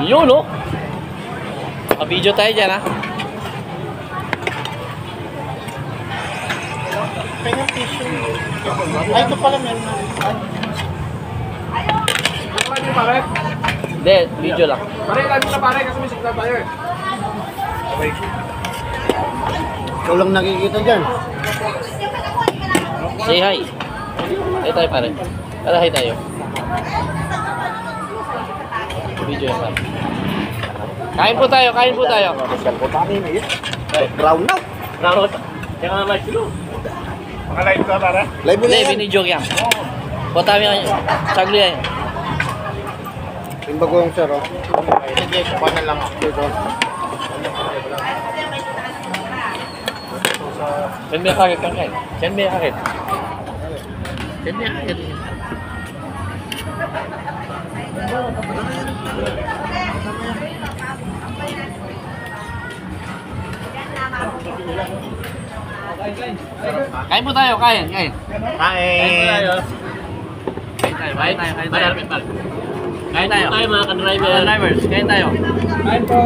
Yun, no? Naka-video tayo dyan, ha? Pengang tissue. Ay, ito pala meron na. Hindi, video lang. Pare, lagi na pare kasi may signal tayo eh. Okay. Ikaw lang nakikita dyan. Say hi. Hi tayo, pare. Para hi tayo. Video yan, pare. Kain po tayo, kain po tayo. Brown na. Brown. Kaya nga may silo. Maka-live ka pare? Live mo na Hindi, yan. binidyo yan. Punta kami sagli yan. Yung bagong sir, oh. Hindi, kuha na lang ako. Dito. Send me a kakit kang kain. Send me a kakit. Send me a kakit. Kain po tayo, kain, kain. Kain po tayo. Kain tayo, kain tayo, kain tayo. Kain tayo. Kain mga ka-driver. Drivers, kain tayo. Kain po.